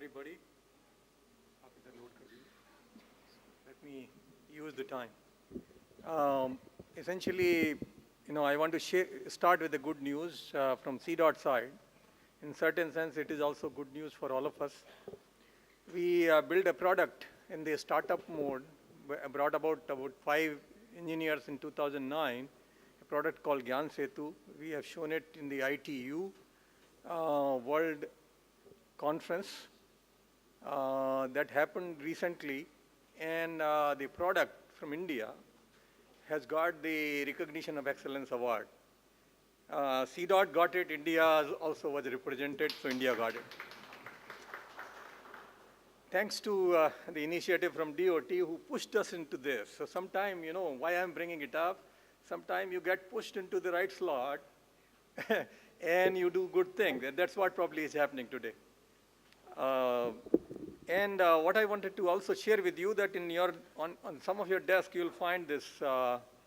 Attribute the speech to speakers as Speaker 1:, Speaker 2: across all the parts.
Speaker 1: everybody. Let me use the time. Essentially, I want to start with the good news from CDOT side. In certain sense, it is also good news for all of us. We built a product in the startup mode, brought about 5 engineers in 2009, a product called Gyan Setu. We have shown it in the ITU World Conference that happened recently, and the product from India has got the Recognition of Excellence Award. CDOT got it, India also was represented, so India got it. Thanks to the initiative from DOT who pushed us into this. So sometime, why I'm bringing it up, sometime you get pushed into the right slot and you do good things. And that's what probably is happening today. And what I wanted to also share with you that on some of your desks you'll find this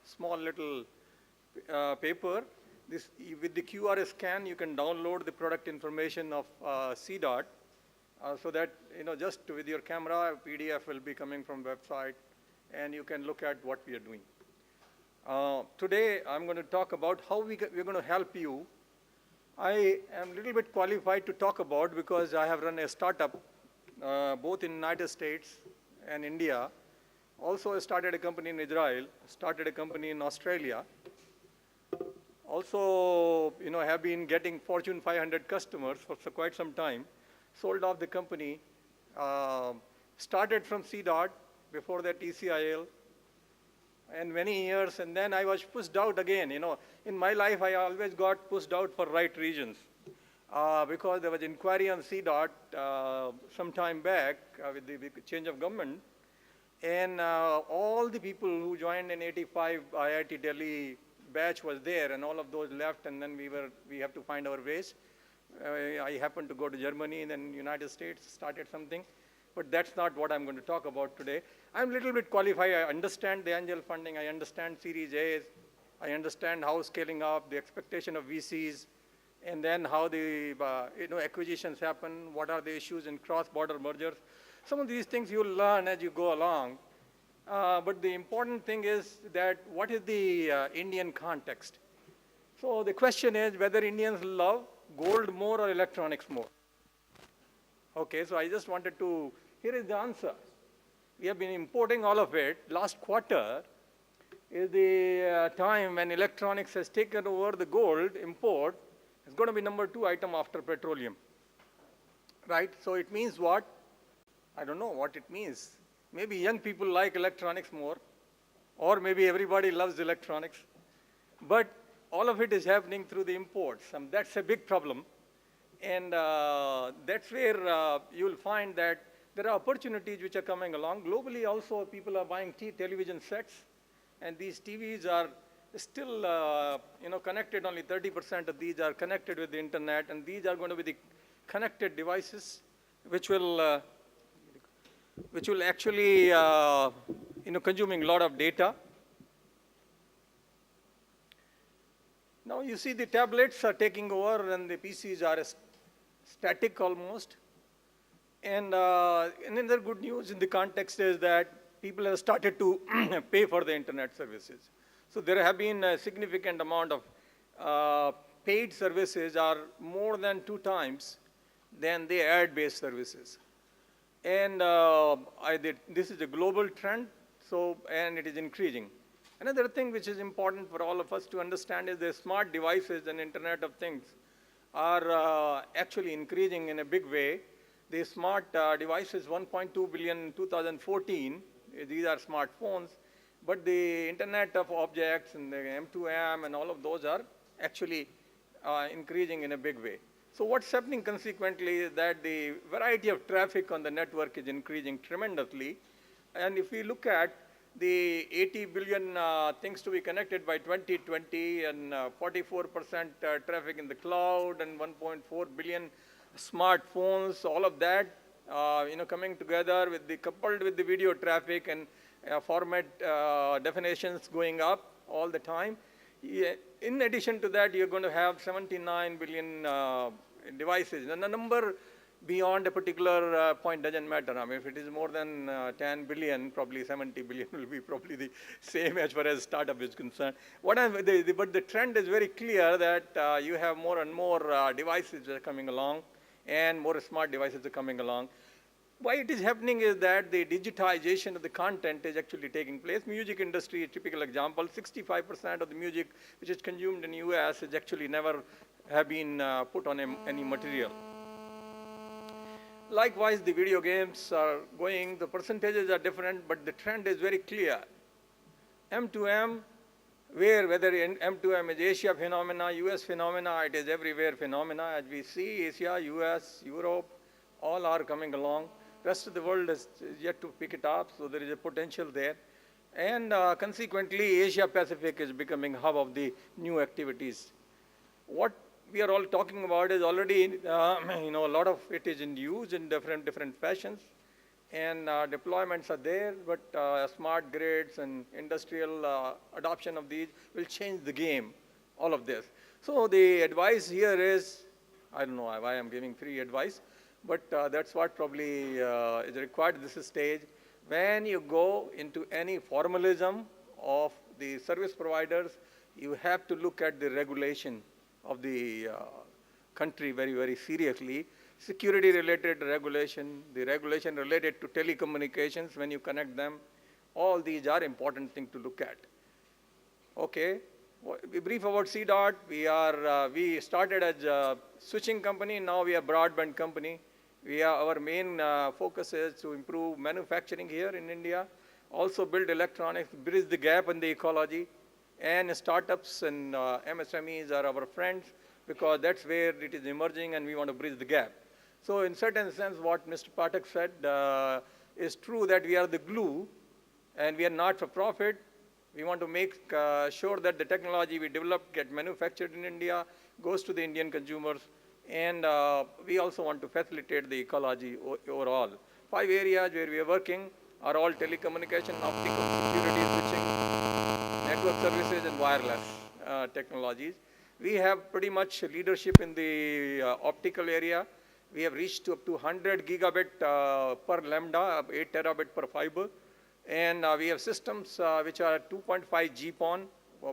Speaker 1: small little paper. With the QR scan you can download the product information of CDOT so that just with your camera PDF will be coming from website and you can look at what we are doing. Today I'm going to talk about how we're going to help you. I am a little bit qualified to talk about because I have run a startup both in United States and India. Also started a company in Israel, started a company in Australia. Also, have been getting Fortune 500 customers for quite some time. Sold off the company, started from CDOT, before that ECIL, and many years, and then I was pushed out again. In my life, I always got pushed out for right reasons. Because there was inquiry on CDOT some time back with the change of government, and all the people who joined in '85 IIT Delhi batch was there, and all of those left, and then we have to find our ways. I happened to go to Germany and then United States, started something, but that's not what I'm going to talk about today. I'm a little bit qualified. I understand the angel funding. I understand Series A's. I understand how scaling up, the expectation of VCs, and then how the acquisitions happen, what are the issues in cross-border mergers. Some of these things you'll learn as you go along. But the important thing is that what is the Indian context? So the question is whether Indians love gold more or electronics more. Okay, so I just wanted to, here is the answer. We have been importing all of it. Last quarter is the time when electronics has taken over the gold import. It's going to be number 2 item after petroleum, right? So it means what? I don't know what it means. Maybe young people like electronics more, or maybe everybody loves electronics. But all of it is happening through the imports, and that's a big problem. And that's where you'll find that there are opportunities which are coming along. Globally also, people are buying television sets, and these TVs are still connected. Only 30% of these are connected with the internet, and these are going to be the connected devices which will actually consuming a lot of data. Now you see the tablets are taking over and the PCs are static almost. And another good news in the context is that people have started to pay for the internet services. So there have been a significant amount of paid services are more than 2 times than the ad-based services. And this is a global trend, and it is increasing. Another thing which is important for all of us to understand is the smart devices and Internet of Things are actually increasing in a big way. The smart devices, 1.2 billion in 2014, these are smartphones, but the Internet of Objects and the M2M and all of those are actually increasing in a big way. So what's happening consequently is that the variety of traffic on the network is increasing tremendously. And if we look at the 80 billion things to be connected by 2020 and 44% traffic in the cloud and 1.4 billion smartphones, all of that coming together coupled with the video traffic and format definitions going up all the time. In addition to that, you're going to have 79 billion devices. And the number beyond a particular point doesn't matter. I mean, if it is more than 10 billion, probably 70 billion will be probably the same as far as startup is concerned. But the trend is very clear that you have more and more devices that are coming along, and more smart devices are coming along. Why it is happening is that the digitization of the content is actually taking place. Music industry, a typical example, 65% of the music which is consumed in US is actually never have been put on any material. Likewise, the video games are going, the percentages are different, but the trend is very clear. M2M, whether M2M is Asia phenomena, US phenomena, it is everywhere phenomena. As we see, Asia, US, Europe, all are coming along. Rest of the world is yet to pick it up, so there is a potential there. And consequently, Asia Pacific is becoming hub of the new activities. What we are all talking about is already, a lot of it is in use in different fashions, and deployments are there, but smart grids and industrial adoption of these will change the game, all of this. So the advice here is, I don't know why I'm giving free advice, but that's what probably is required at this stage. When you go into any formalism of the service providers, you have to look at the regulation of the country very, very seriously. Security related regulation, the regulation related to telecommunications when you connect them, all these are important things to look at. Okay, we brief about CDOT. We started as a switching company, now we are broadband company. Our main focus is to improve manufacturing here in India, also build electronics, bridge the gap in the ecology, and startups and MSMEs are our friends because that's where it is emerging and we want to bridge the gap. So in certain sense, what Mr. Pathak said is true, that we are the glue and we are not for profit. We want to make sure that the technology we develop get manufactured in India, goes to the Indian consumers, and we also want to facilitate the ecology overall. 5 areas where we are working are all telecommunication, optical, security, switching, network services, and wireless technologies. We have pretty much leadership in the optical area. We have reached up to 100 gigabit per lambda, 8 terabit per fiber. And we have systems which are 2.5 GPON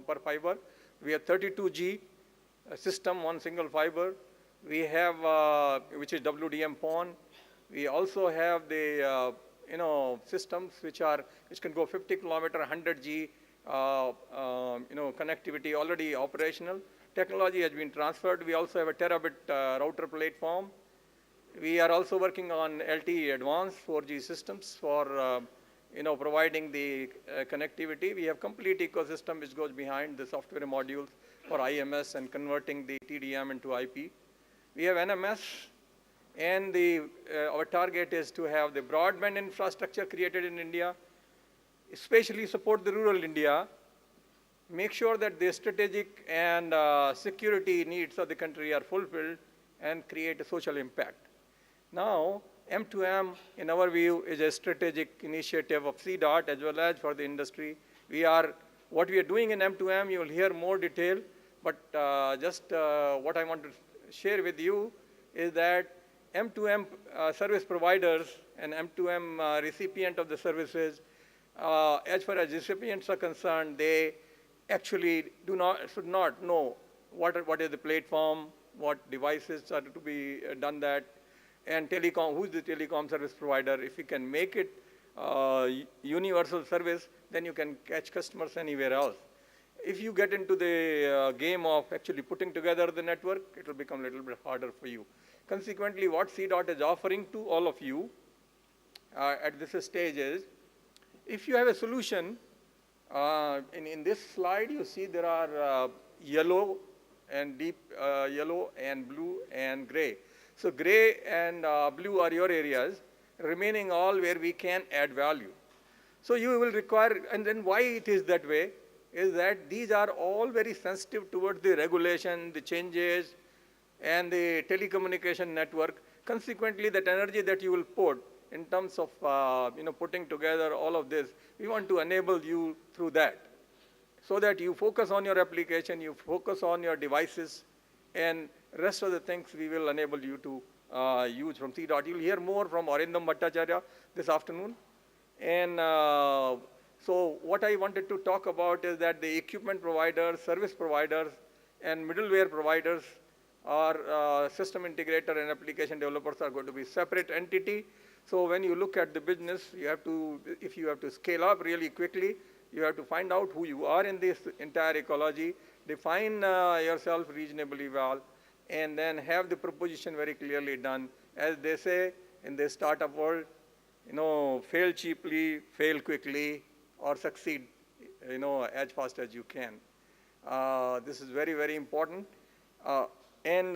Speaker 1: per fiber. We have 32G system, one single fiber. We have, which is WDM PON. We also have the, systems which can go 50 kilometer, 100G, connectivity already operational. Technology has been transferred. We also have a terabit router platform. We are also working on LTE advanced 4G systems for, providing the connectivity. We have complete ecosystem which goes behind the software modules for IMS and converting the TDM into IP. We have NMS, and our target is to have the broadband infrastructure created in India, especially support the rural India, make sure that the strategic and security needs of the country are fulfilled, and create a social impact. Now, M2M, in our view, is a strategic initiative of CDOT as well as for the industry. What we are doing in M2M, you will hear more detail, but what I want to share with you is that M2M service providers and M2M recipient of the services, as far as recipients are concerned, they actually should not know what is the platform, what devices are to be done that, and telecom, who is the telecom service provider. If you can make it universal service, then you can catch customers anywhere else. If you get into the game of actually putting together the network, it will become a little bit harder for you. Consequently, what CDOT is offering to all of you at this stage is, if you have a solution, in this slide you see there are yellow and deep yellow and blue and gray. So gray and blue are your areas, remaining all where we can add value. So you will require, and then why it is that way, is that these are all very sensitive towards the regulation, the changes, and the telecommunication network. Consequently, that energy that you will put in terms of putting together all of this, we want to enable you through that, so that you focus on your application, you focus on your devices, and rest of the things we will enable you to use from CDOT. You'll hear more from Arindam Bhattacharya this afternoon. And so what I wanted to talk about is that the equipment providers, service providers, and middleware providers or system integrator and application developers are going to be separate entity. So when you look at the business, you have to, if you have to scale up really quickly, you have to find out who you are in this entire ecology, define yourself reasonably well, and then have the proposition very clearly done. As they say in the startup world, fail cheaply, fail quickly, or succeed, as fast as you can. This is very, very important. And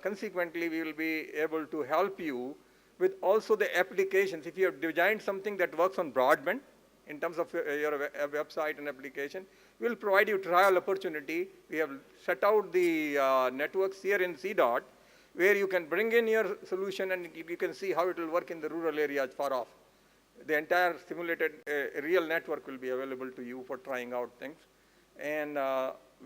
Speaker 1: consequently, we will be able to help you with also the applications. If you have designed something that works on broadband, in terms of your website and application, we will provide you trial opportunity. We have set out the networks here in CDOT, where you can bring in your solution and you can see how it will work in the rural areas far off. The entire simulated real network will be available to you for trying out things. And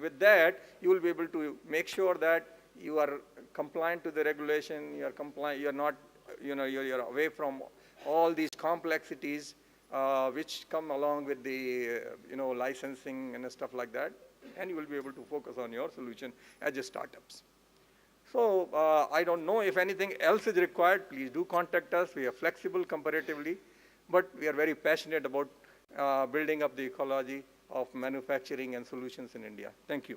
Speaker 1: with that, you will be able to make sure that you are compliant to the regulation, you are compliant, you are not, you're away from all these complexities which come along with the, licensing and stuff like that. And you will be able to focus on your solution as a startups. So I don't know if anything else is required. Please do contact us. We are flexible comparatively, but we are very passionate about building up the ecology of manufacturing and solutions in India. Thank you.